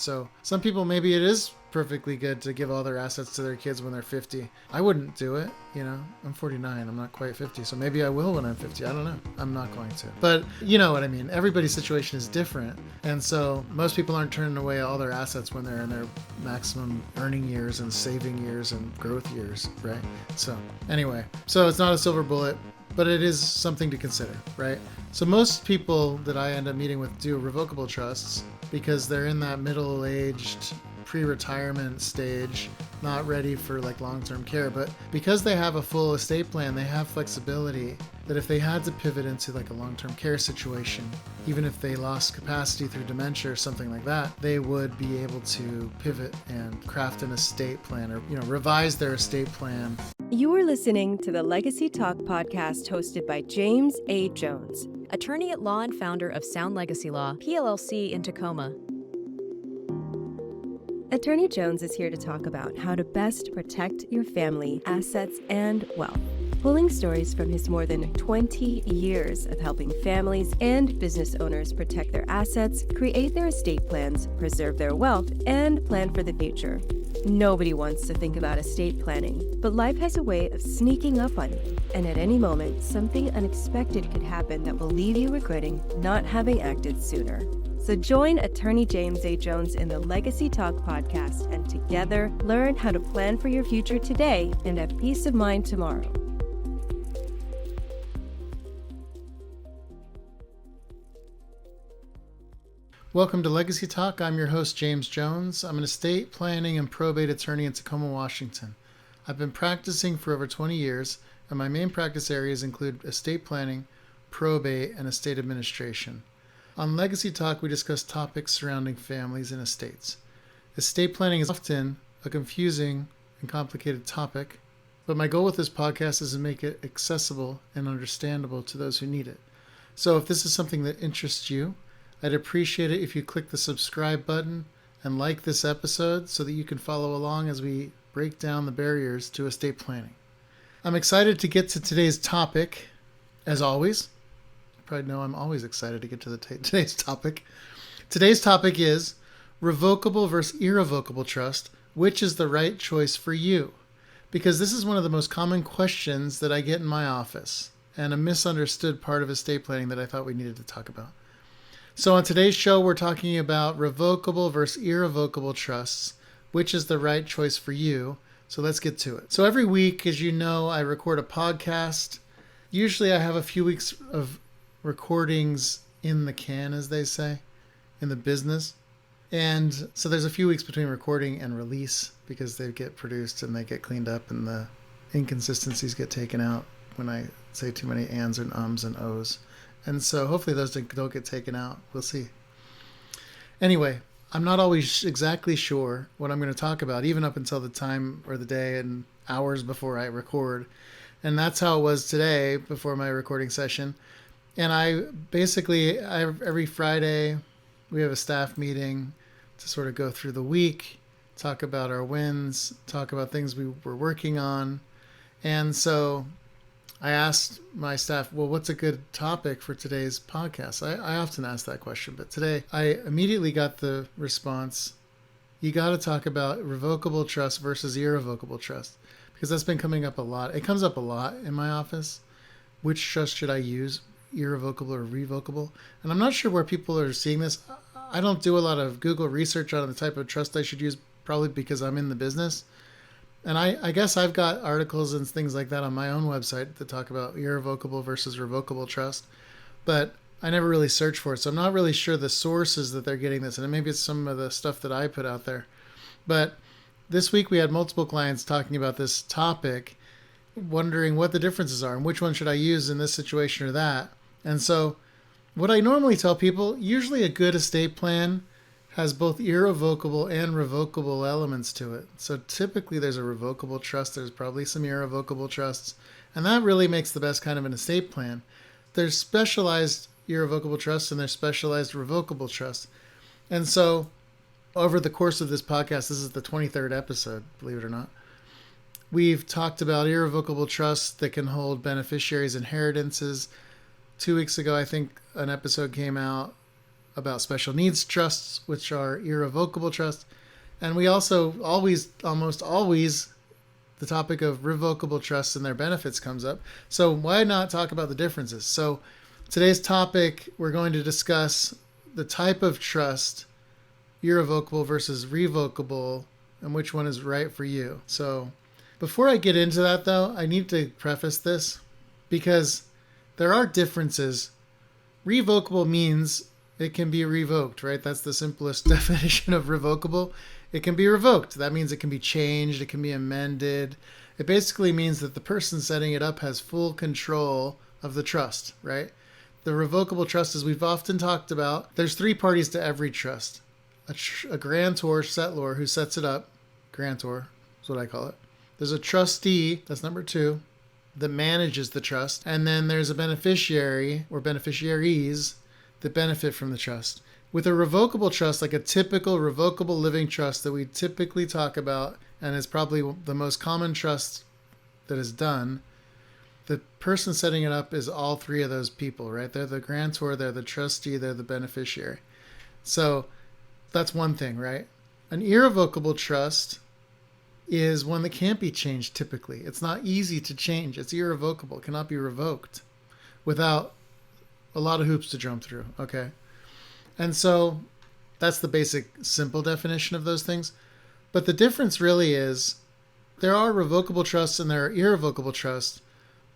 So some people, maybe it is perfectly good to give all their assets to their kids when they're 50. I wouldn't do it, I'm 49, I'm not quite 50, so maybe I will when I'm 50. I don't know. I'm not going to. But you know what I mean. Everybody's situation is different. And so most people aren't turning away all their assets when they're in their maximum earning years and saving years and growth years, right? So anyway, so it's not a silver bullet, but it is something to consider, right? So most people that I end up meeting with do revocable trusts because they're in that middle-aged pre-retirement stage, not ready for like long-term care. But because they have a full estate plan, they have flexibility that if they had to pivot into like a long-term care situation, even if they lost capacity through dementia or something like that, they would be able to pivot and craft an estate plan or, revise their estate plan. You are listening to the Legacy Talk podcast hosted by James A. Jones, attorney at law and founder of Sound Legacy Law, PLLC in Tacoma. Attorney Jones is here to talk about how to best protect your family, assets, and wealth, pulling stories from his more than 20 years of helping families and business owners protect their assets, create their estate plans, preserve their wealth, and plan for the future. Nobody wants to think about estate planning, but life has a way of sneaking up on you, and at any moment, something unexpected could happen that will leave you regretting not having acted sooner. So join Attorney James A. Jones in the Legacy Talk podcast, and together learn how to plan for your future today and have peace of mind tomorrow. Welcome to Legacy Talk. I'm your host, James Jones. I'm an estate planning and probate attorney in Tacoma, Washington. I've been practicing for over 20 years, and my main practice areas include estate planning, probate, and estate administration. On Legacy Talk, we discuss topics surrounding families and estates. Estate planning is often a confusing and complicated topic, but my goal with this podcast is to make it accessible and understandable to those who need it. So if this is something that interests you, I'd appreciate it if you click the subscribe button and like this episode so that you can follow along as we break down the barriers to estate planning. I'm excited to get to today's topic, as always. You probably know I'm always excited to get to today's topic. Today's topic is revocable versus irrevocable trust. Which is the right choice for you? Because this is one of the most common questions that I get in my office and a misunderstood part of estate planning that I thought we needed to talk about. So on today's show, we're talking about revocable versus irrevocable trusts. Which is the right choice for you? So let's get to it. So every week, as you know, I record a podcast. Usually I have a few weeks of recordings in the can, as they say, in the business. And so there's a few weeks between recording and release because they get produced and they get cleaned up and the inconsistencies get taken out when I say too many ands and ums and ohs. And so hopefully those don't get taken out. We'll see. Anyway, I'm not always exactly sure what I'm going to talk about, even up until the time or the day and hours before I record. And that's how it was today before my recording session. And every Friday, we have a staff meeting to sort of go through the week, talk about our wins, talk about things we were working on. And so I asked my staff, well, what's a good topic for today's podcast? I often ask that question, but today I immediately got the response, you got to talk about revocable trust versus irrevocable trust, because that's been coming up a lot. It comes up a lot in my office. Which trust should I use, irrevocable or revocable? And I'm not sure where people are seeing this. I don't do a lot of Google research on the type of trust I should use, probably because I'm in the business. And I guess I've got articles and things like that on my own website that talk about irrevocable versus revocable trust, but I never really searched for it. So I'm not really sure the sources that they're getting this. And maybe it's some of the stuff that I put out there. But this week we had multiple clients talking about this topic, wondering what the differences are and which one should I use in this situation or that. And so what I normally tell people, usually a good estate plan has both irrevocable and revocable elements to it. So typically there's a revocable trust, there's probably some irrevocable trusts, and that really makes the best kind of an estate plan. There's specialized irrevocable trusts and there's specialized revocable trusts. And so over the course of this podcast, this is the 23rd episode, believe it or not, we've talked about irrevocable trusts that can hold beneficiaries' inheritances. 2 weeks ago, I think an episode came out about special needs trusts, which are irrevocable trusts. And we also almost always, the topic of revocable trusts and their benefits comes up. So why not talk about the differences? So today's topic, we're going to discuss the type of trust, irrevocable versus revocable, and which one is right for you. So before I get into that, though, I need to preface this because there are differences. Revocable means it can be revoked, right? That's the simplest definition of revocable. It can be revoked. That means it can be changed. It can be amended. It basically means that the person setting it up has full control of the trust, right? The revocable trust, as we've often talked about, there's three parties to every trust. A grantor, settlor, who sets it up. Grantor is what I call it. There's a trustee, that's number two, that manages the trust. And then there's a beneficiary or beneficiaries that benefit from the trust. With a revocable trust, like a typical revocable living trust that we typically talk about, and is probably the most common trust that is done, the person setting it up is all three of those people, right? They're the grantor, they're the trustee, they're the beneficiary. So that's one thing, right? An irrevocable trust is one that can't be changed typically. It's not easy to change. It's irrevocable. It cannot be revoked without a lot of hoops to jump through, okay? And so that's the basic, simple definition of those things. But the difference really is there are revocable trusts and there are irrevocable trusts,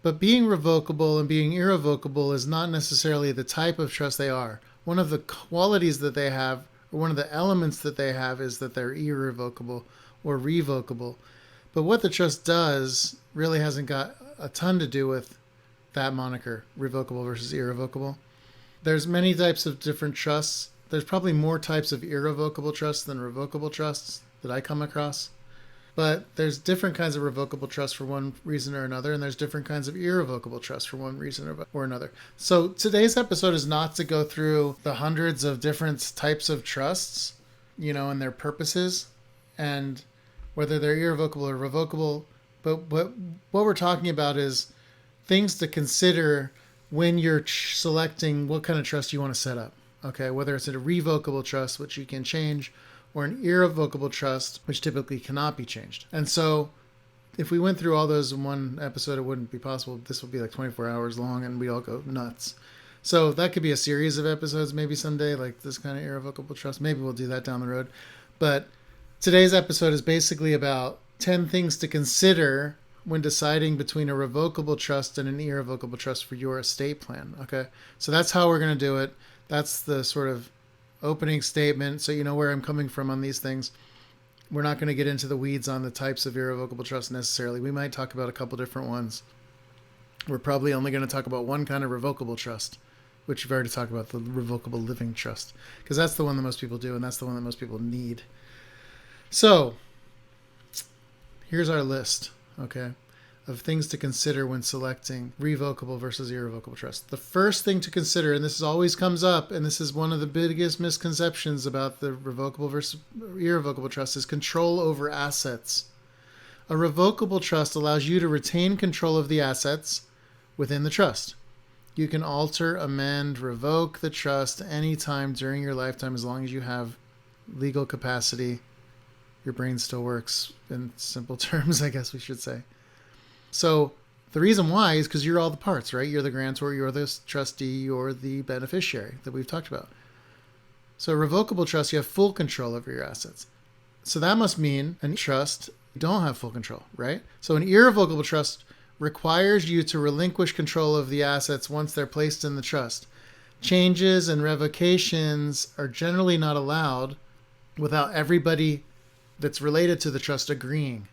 but being revocable and being irrevocable is not necessarily the type of trust they are. One of the qualities that they have, or one of the elements that they have, is that they're irrevocable or revocable. But what the trust does really hasn't got a ton to do with that moniker, revocable versus irrevocable. There's many types of different trusts. There's probably more types of irrevocable trusts than revocable trusts that I come across. But there's different kinds of revocable trusts for one reason or another, and there's different kinds of irrevocable trusts for one reason or another. So today's episode is not to go through the hundreds of different types of trusts, and their purposes, and whether they're irrevocable or revocable. But what we're talking about is things to consider when you're selecting what kind of trust you want to set up. Okay, whether it's a revocable trust, which you can change, or an irrevocable trust, which typically cannot be changed. And so if we went through all those in one episode, it wouldn't be possible. This would be like 24 hours long and we'd all go nuts. So that could be a series of episodes maybe someday, like this kind of irrevocable trust. Maybe we'll do that down the road. But today's episode is basically about 10 things to consider when deciding between a revocable trust and an irrevocable trust for your estate plan. Okay, so that's how we're going to do it. That's the sort of opening statement, so you know where I'm coming from on these things. We're not going to get into the weeds on the types of irrevocable trust necessarily. We might talk about a couple different ones. We're probably only going to talk about one kind of revocable trust, which we've already talked about, the revocable living trust, because that's the one that most people do, and that's the one that most people need. So here's our list, okay, of things to consider when selecting revocable versus irrevocable trust. The first thing to consider, and this always comes up, and this is one of the biggest misconceptions about the revocable versus irrevocable trust, is control over assets. A revocable trust allows you to retain control of the assets within the trust. You can alter, amend, revoke the trust anytime during your lifetime as long as you have legal capacity. Your brain still works, in simple terms, I guess we should say. So the reason why is because you're all the parts, right? You're the grantor, you're the trustee, you're the beneficiary that we've talked about. So a revocable trust, you have full control over your assets. So that must mean a trust, you don't have full control, right? So an irrevocable trust requires you to relinquish control of the assets once they're placed in the trust. Changes and revocations are generally not allowed without everybody that's related to the trust agreeing.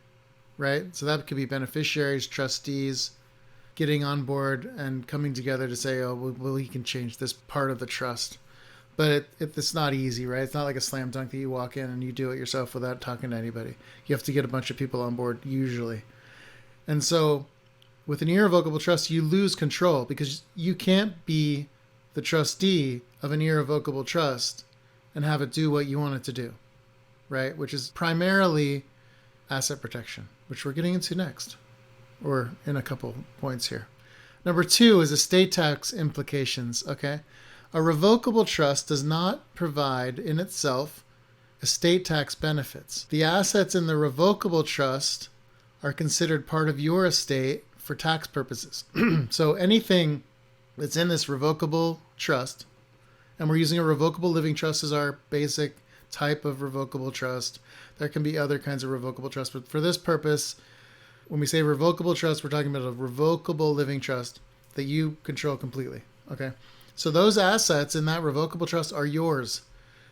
Right? So that could be beneficiaries, trustees, getting on board and coming together to say, oh, well, we can change this part of the trust. But it's not easy, right? It's not like a slam dunk that you walk in and you do it yourself without talking to anybody. You have to get a bunch of people on board usually. And so with an irrevocable trust, you lose control because you can't be the trustee of an irrevocable trust and have it do what you want it to do, right? Which is primarily asset protection, which we're getting into next, or in a couple points here. Number two is estate tax implications, okay? A revocable trust does not provide in itself estate tax benefits. The assets in the revocable trust are considered part of your estate for tax purposes. So anything that's in this revocable trust, and we're using a revocable living trust as our basic type of revocable trust. There can be other kinds of revocable trust, but for this purpose, when we say revocable trust, we're talking about a revocable living trust that you control completely. Okay. So those assets in that revocable trust are yours.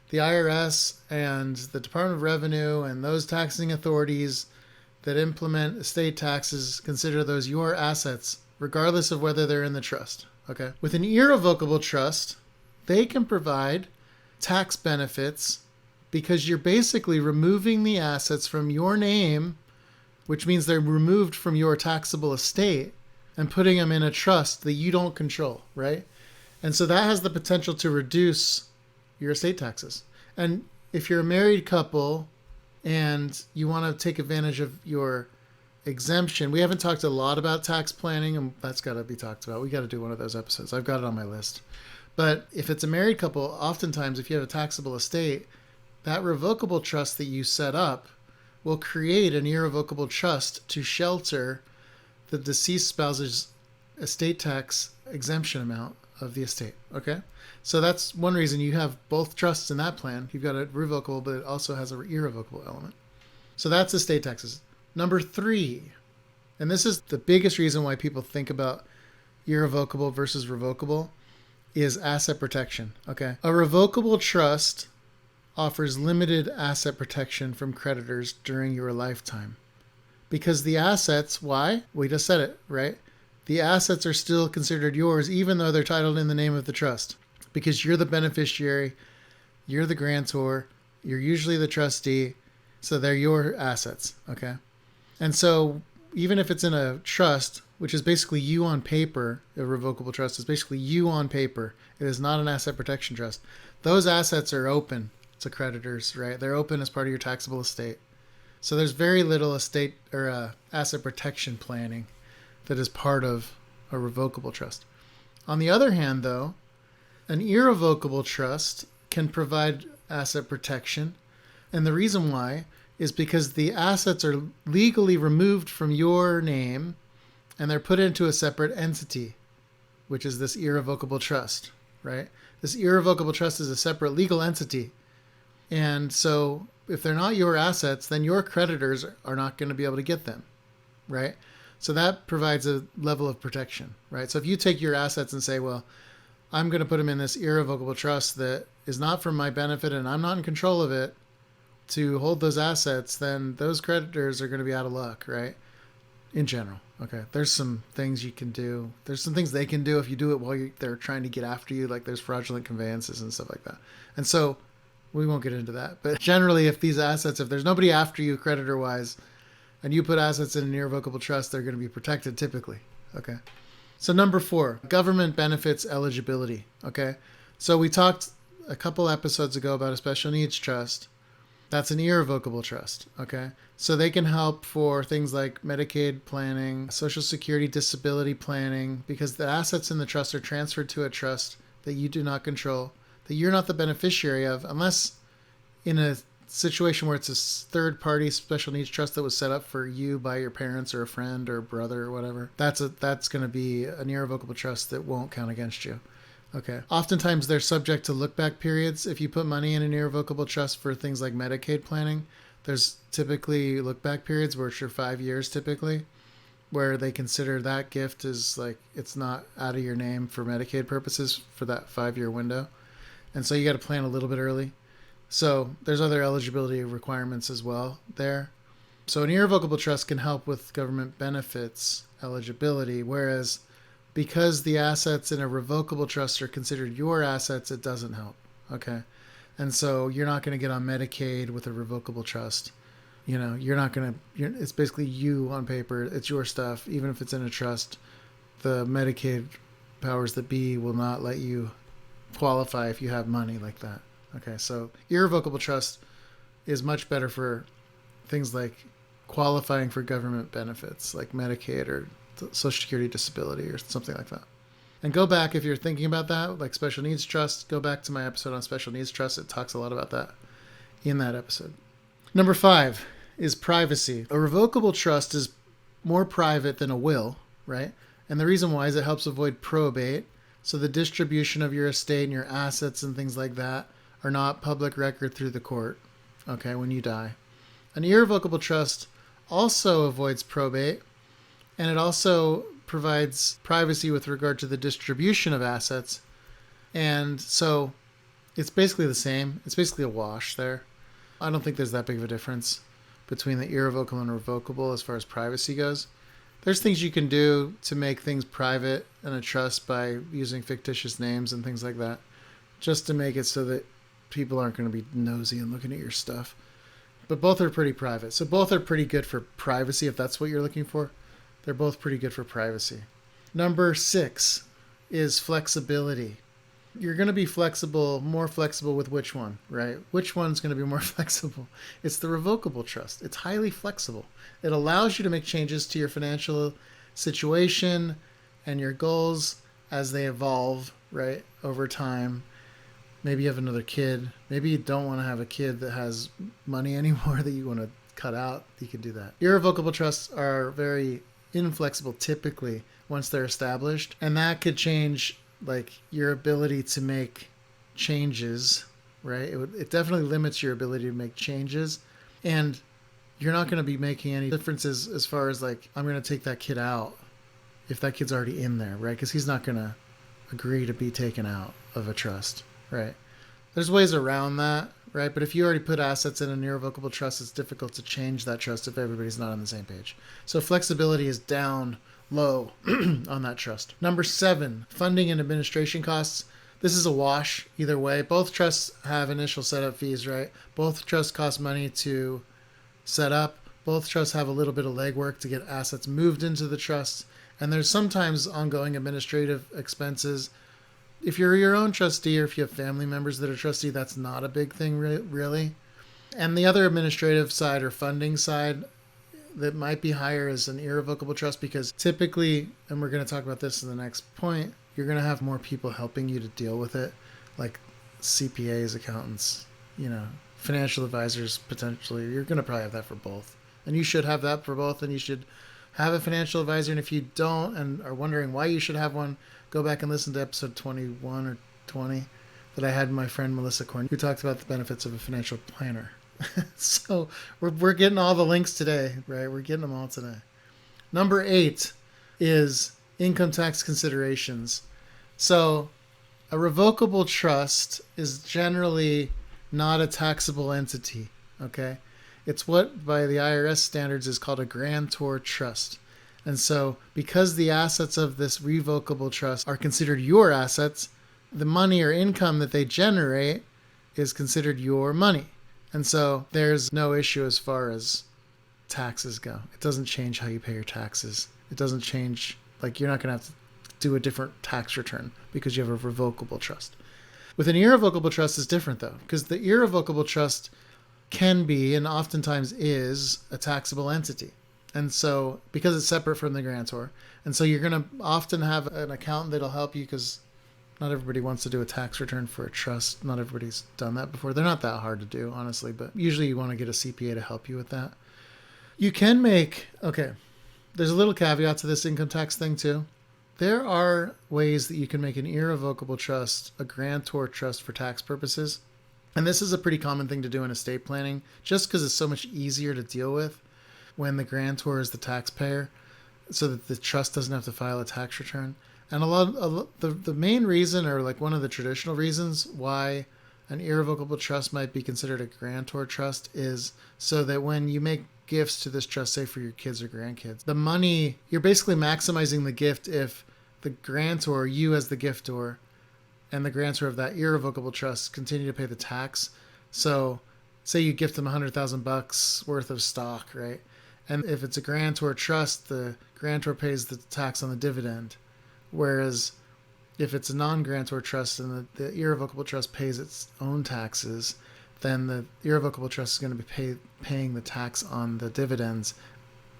The IRS and the Department of Revenue and those taxing authorities that implement estate taxes consider those your assets, regardless of whether they're in the trust. Okay. With an irrevocable trust, they can provide tax benefits because you're basically removing the assets from your name, which means they're removed from your taxable estate, and putting them in a trust that you don't control, right? And so that has the potential to reduce your estate taxes. And if you're a married couple and you want to take advantage of your exemption, we haven't talked a lot about tax planning, and that's got to be talked about. We got to do one of those episodes. I've got it on my list. But if it's a married couple, oftentimes if you have a taxable estate, that revocable trust that you set up will create an irrevocable trust to shelter the deceased spouse's estate tax exemption amount of the estate. Okay? So that's one reason you have both trusts in that plan. You've got a revocable, but it also has an irrevocable element. So that's estate taxes. Number 3, and this is the biggest reason why people think about irrevocable versus revocable, is asset protection. Okay? A revocable trust offers limited asset protection from creditors during your lifetime. Because the assets, why? We just said it, right? The assets are still considered yours even though they're titled in the name of the trust. Because you're the beneficiary, you're the grantor, you're usually the trustee, so they're your assets, okay? And so even if it's in a trust, which is basically you on paper, a revocable trust is basically you on paper. It is not an asset protection trust. Those assets are open to creditors, right? They're open as part of your taxable estate. So there's very little estate or asset protection planning that is part of a revocable trust. On the other hand, though, an irrevocable trust can provide asset protection. And the reason why is because the assets are legally removed from your name and they're put into a separate entity, which is this irrevocable trust, right? This irrevocable trust is a separate legal entity. And so if they're not your assets, then your creditors are not going to be able to get them, right? So that provides a level of protection, right? So if you take your assets and say, well, I'm going to put them in this irrevocable trust that is not for my benefit and I'm not in control of it to hold those assets, then those creditors are going to be out of luck, right? In general. Okay. There's some things you can do. There's some things they can do if you do it while they're trying to get after you, like there's fraudulent conveyances and stuff like that. And so we won't get into that. But generally, if these assets, if there's nobody after you creditor-wise, and you put assets in an irrevocable trust, they're going to be protected typically. Okay. So number 4, government benefits eligibility. Okay. So we talked a couple episodes ago about a special needs trust. That's an irrevocable trust. Okay. So they can help for things like Medicaid planning, Social Security disability planning, because the assets in the trust are transferred to a trust that you do not control, that you're not the beneficiary of, unless in a situation where it's a third party special needs trust that was set up for you by your parents or a friend or a brother or whatever. That's going to be an irrevocable trust that won't count against you. Okay. Oftentimes they're subject to look back periods. If you put money in an irrevocable trust for things like Medicaid planning, there's typically look back periods, which are 5 years typically, where they consider that gift as like, it's not out of your name for Medicaid purposes for that 5-year window. And so you got to plan a little bit early. So there's other eligibility requirements as well there. So an irrevocable trust can help with government benefits eligibility, whereas because the assets in a revocable trust are considered your assets, it doesn't help. Okay. And so you're not going to get on Medicaid with a revocable trust. You know, you're not going to, it's basically you on paper. It's your stuff. Even if it's in a trust, the Medicaid powers that be will not let you qualify if you have money like that. Okay, so irrevocable trust is much better for things like qualifying for government benefits like Medicaid or Social Security disability or something like that. And go back if you're thinking about that, like special needs trust, go back to my episode on special needs trust. It talks a lot about that in that episode. Number 5 is privacy. A revocable trust is more private than a will, right? And the reason why is it helps avoid probate. So the distribution of your estate and your assets and things like that are not public record through the court, okay, when you die. An irrevocable trust also avoids probate, and it also provides privacy with regard to the distribution of assets. And so it's basically the same. It's basically a wash there. I don't think there's that big of a difference between the irrevocable and revocable as far as privacy goes. There's things you can do to make things private in a trust by using fictitious names and things like that, just to make it so that people aren't going to be nosy and looking at your stuff. But both are pretty private. So both are pretty good for privacy if that's what you're looking for. They're both pretty good for privacy. Number 6 is flexibility. You're going to be more flexible with which one, right? Which one's going to be more flexible? It's the revocable trust. It's highly flexible. It allows you to make changes to your financial situation and your goals as they evolve, right, over time. Maybe you have another kid. Maybe you don't want to have a kid that has money anymore that you want to cut out. You can do that. Irrevocable trusts are very inflexible typically once they're established, and that could change like your ability to make changes, right? It definitely limits your ability to make changes, and you're not going to be making any differences as far as like, I'm going to take that kid out if that kid's already in there, right? Because he's not going to agree to be taken out of a trust, right? There's ways around that, right? But if you already put assets in an irrevocable trust, it's difficult to change that trust if everybody's not on the same page. So flexibility is down low on that trust. Number 7, funding and administration costs. This is a wash either way. Both trusts have initial setup fees, right? Both trusts cost money to set up. Both trusts have a little bit of legwork to get assets moved into the trust. And there's sometimes ongoing administrative expenses. If you're your own trustee or if you have family members that are trustee, that's not a big thing really. And the other administrative side or funding side that might be higher is an irrevocable trust, because typically, and we're going to talk about this in the next point, you're going to have more people helping you to deal with it, like CPAs, accountants, financial advisors potentially. You're going to probably have that for both. And you should have that for both, and you should have a financial advisor. And if you don't and are wondering why you should have one, go back and listen to episode 21 or 20 that I had my friend Melissa Korn, who talked about the benefits of a financial planner. So we're getting all the links today, right? We're getting them all today. Number 8 is income tax considerations. So a revocable trust is generally not a taxable entity, okay? It's what by the IRS standards is called a grantor trust. And so because the assets of this revocable trust are considered your assets, the money or income that they generate is considered your money. And so there's no issue as far as taxes go. It doesn't change how you pay your taxes. It doesn't change, like you're not going to have to do a different tax return because you have a revocable trust. With an irrevocable trust is different though, because the irrevocable trust can be and oftentimes is a taxable entity. And so because it's separate from the grantor, and so you're going to often have an accountant that'll help you, because not everybody wants to do a tax return for a trust. Not everybody's done that before. They're not that hard to do, honestly, but usually you want to get a CPA to help you with that. You can there's a little caveat to this income tax thing too. There are ways that you can make an irrevocable trust a grantor trust for tax purposes. And this is a pretty common thing to do in estate planning, just because it's so much easier to deal with when the grantor is the taxpayer, so that the trust doesn't have to file a tax return. And the main reason, or like one of the traditional reasons why an irrevocable trust might be considered a grantor trust, is so that when you make gifts to this trust, say for your kids or grandkids, the money, you're basically maximizing the gift if the grantor, you as the giftor, and the grantor of that irrevocable trust continue to pay the tax. So say you gift them $100,000 worth of stock, right? And if it's a grantor trust, the grantor pays the tax on the dividend. Whereas if it's a non-grantor trust and the irrevocable trust pays its own taxes, then the irrevocable trust is going to be paying the tax on the dividends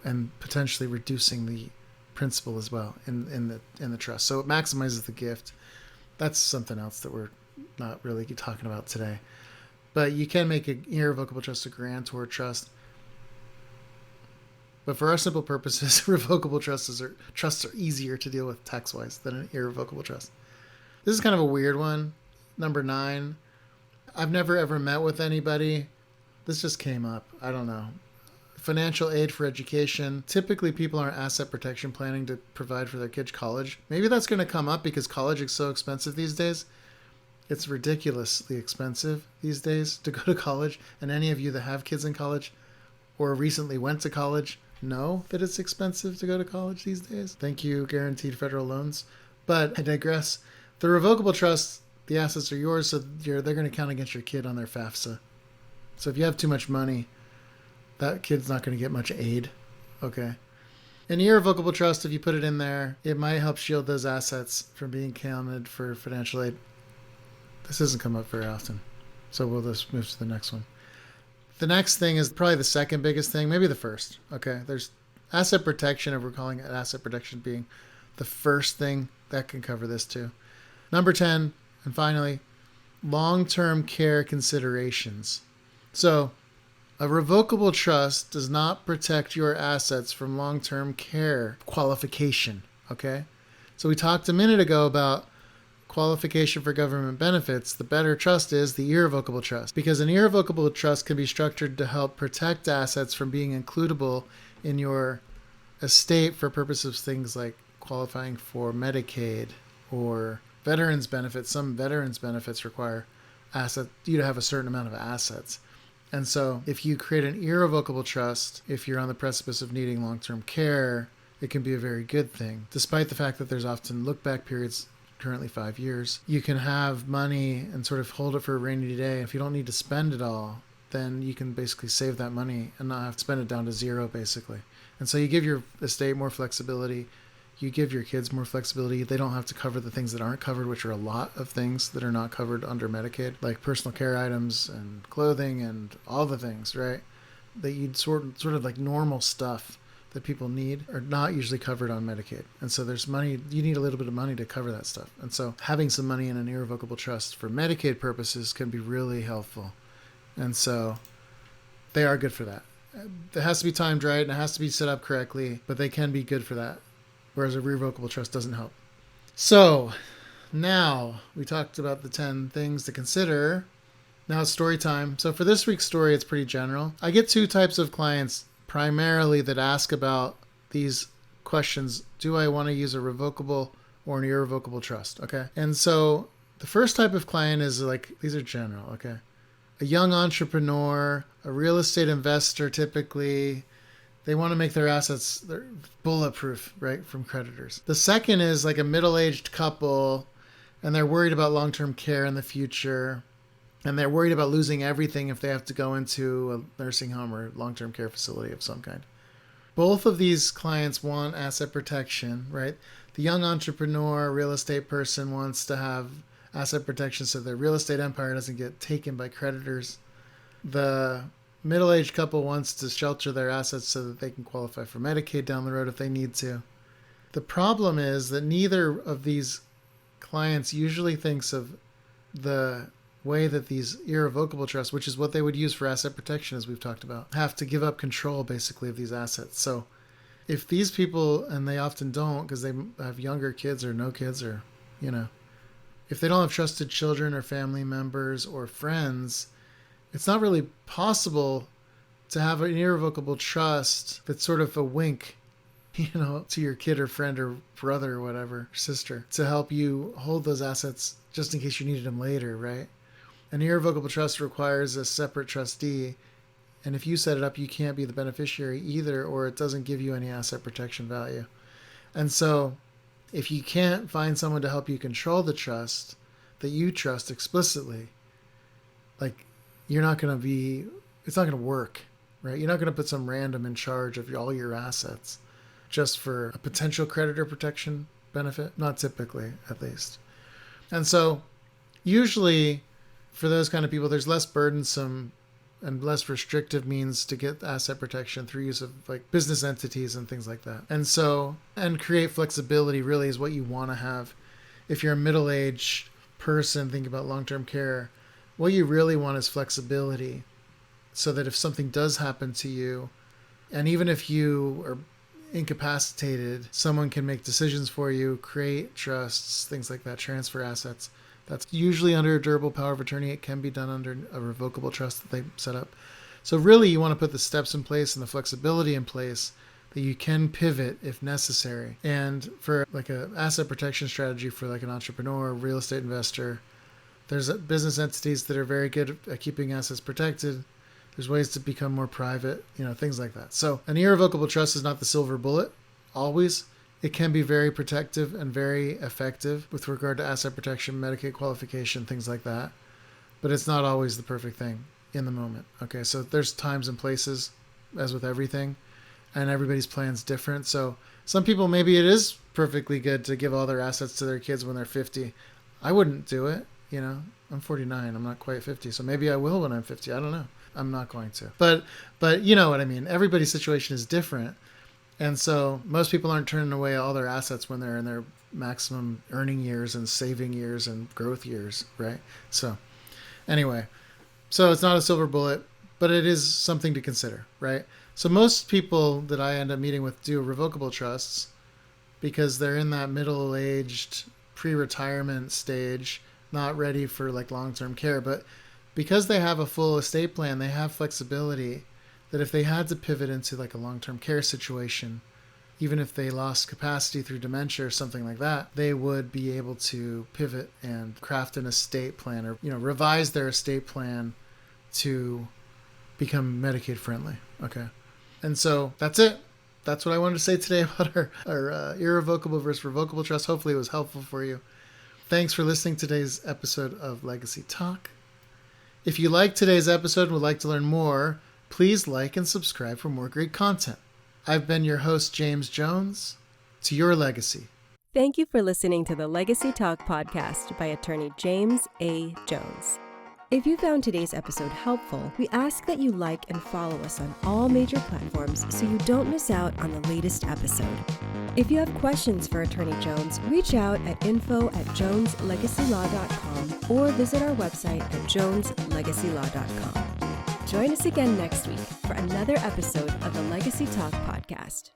and potentially reducing the principal as well in the trust. So it maximizes the gift. That's something else that we're not really talking about today. But you can make an irrevocable trust a grantor trust. But for our simple purposes, revocable trusts are easier to deal with tax-wise than an irrevocable trust. This is kind of a weird one. Number 9. I've never ever met with anybody. This just came up. I don't know. Financial aid for education. Typically, people aren't asset protection planning to provide for their kids' college. Maybe that's going to come up because college is so expensive these days. It's ridiculously expensive these days to go to college. And any of you that have kids in college or recently went to college know that it's expensive to go to college these days. Thank you, guaranteed federal loans. But I digress. The revocable trust, the assets are yours, so they're going to count against your kid on their FAFSA. So if you have too much money, that kid's not going to get much aid. Okay. An irrevocable trust, if you put it in there, it might help shield those assets from being counted for financial aid. This doesn't come up very often. So we'll just move to the next one. The next thing is probably the second biggest thing, maybe the first. Okay. There's asset protection, if we're calling it asset protection being the first thing that can cover this too. Number 10, and finally, long-term care considerations. So a revocable trust does not protect your assets from long-term care qualification, okay? So we talked a minute ago about qualification for government benefits. The better trust is the irrevocable trust, because an irrevocable trust can be structured to help protect assets from being includable in your estate for purposes of things like qualifying for Medicaid or veterans benefits. Some veterans benefits require you to have a certain amount of assets. And so if you create an irrevocable trust, if you're on the precipice of needing long-term care, it can be a very good thing. Despite the fact that there's often look-back periods, currently 5 years, you can have money and sort of hold it for a rainy day. If you don't need to spend it all, then you can basically save that money and not have to spend it down to zero, basically. And so you give your estate more flexibility. You give your kids more flexibility. They don't have to cover the things that aren't covered, which are a lot of things that are not covered under Medicaid, like personal care items and clothing and all the things, right? That you'd sort of like normal stuff that people need are not usually covered on Medicaid. And so there's money, you need a little bit of money to cover that stuff. And so having some money in an irrevocable trust for Medicaid purposes can be really helpful. And so they are good for that. It has to be timed right and it has to be set up correctly, but they can be good for that. Whereas a revocable trust doesn't help. So now we talked about the 10 things to consider. Now it's story time. So for this week's story, it's pretty general. I get 2 types of clients primarily that ask about these questions. Do I want to use a revocable or an irrevocable trust? Okay. And so the first type of client is like, these are general. Okay. A young entrepreneur, a real estate investor, typically, they want to make their assets bulletproof, right, from creditors. The second is like a middle-aged couple, and they're worried about long-term care in the future, and they're worried about losing everything if they have to go into a nursing home or long-term care facility of some kind. Both of these clients want asset protection, right? The young entrepreneur, real estate person wants to have asset protection so their real estate empire doesn't get taken by creditors. The middle-aged couple wants to shelter their assets so that they can qualify for Medicaid down the road if they need to. The problem is that neither of these clients usually thinks of the way that these irrevocable trusts, which is what they would use for asset protection, as we've talked about, have to give up control, basically, of these assets. So if these people, and they often don't because they have younger kids or no kids or, if they don't have trusted children or family members or friends, it's not really possible to have an irrevocable trust that's sort of a wink, to your kid or friend or brother or whatever, sister, to help you hold those assets just in case you needed them later, right? An irrevocable trust requires a separate trustee, and if you set it up, you can't be the beneficiary either, or it doesn't give you any asset protection value. And so if you can't find someone to help you control the trust that you trust explicitly, like, it's not going to work, right? You're not going to put some random in charge of all your assets just for a potential creditor protection benefit. Not typically, at least. And so usually for those kind of people, there's less burdensome and less restrictive means to get asset protection through use of like business entities and things like that. And create flexibility really is what you want to have. If you're a middle-aged person thinking about long-term care, what you really want is flexibility so that if something does happen to you, and even if you are incapacitated, someone can make decisions for you, create trusts, things like that, transfer assets. That's usually under a durable power of attorney. It can be done under a revocable trust that they set up. So really you want to put the steps in place and the flexibility in place that you can pivot if necessary. And for like an asset protection strategy for like an entrepreneur, real estate investor, there's business entities that are very good at keeping assets protected. There's ways to become more private, things like that. So an irrevocable trust is not the silver bullet, always. It can be very protective and very effective with regard to asset protection, Medicaid qualification, things like that. But it's not always the perfect thing in the moment. Okay, so there's times and places, as with everything, and everybody's plan's different. So some people, maybe it is perfectly good to give all their assets to their kids when they're 50. I wouldn't do it, I'm 49, I'm not quite 50, so maybe I will when I'm 50, I don't know. I'm not going to. But you know what I mean. Everybody's situation is different. And so most people aren't turning away all their assets when they're in their maximum earning years and saving years and growth years, right? So anyway, so it's not a silver bullet, but it is something to consider, right? So most people that I end up meeting with do revocable trusts because they're in that middle-aged pre-retirement stage, not ready for like long-term care, but because they have a full estate plan, they have flexibility that if they had to pivot into like a long-term care situation, even if they lost capacity through dementia or something like that, they would be able to pivot and craft an estate plan or, revise their estate plan to become Medicaid friendly. Okay. And so that's it. That's what I wanted to say today about our irrevocable versus revocable trust. Hopefully it was helpful for you. Thanks for listening to today's episode of Legacy Talk. If you liked today's episode and would like to learn more, please like and subscribe for more great content. I've been your host, James Jones. To your legacy. Thank you for listening to the Legacy Talk podcast by attorney James A. Jones. If you found today's episode helpful, we ask that you like and follow us on all major platforms so you don't miss out on the latest episode. If you have questions for Attorney Jones, reach out at info@joneslegacylaw.com or visit our website at joneslegacylaw.com. Join us again next week for another episode of the Legacy Talk podcast.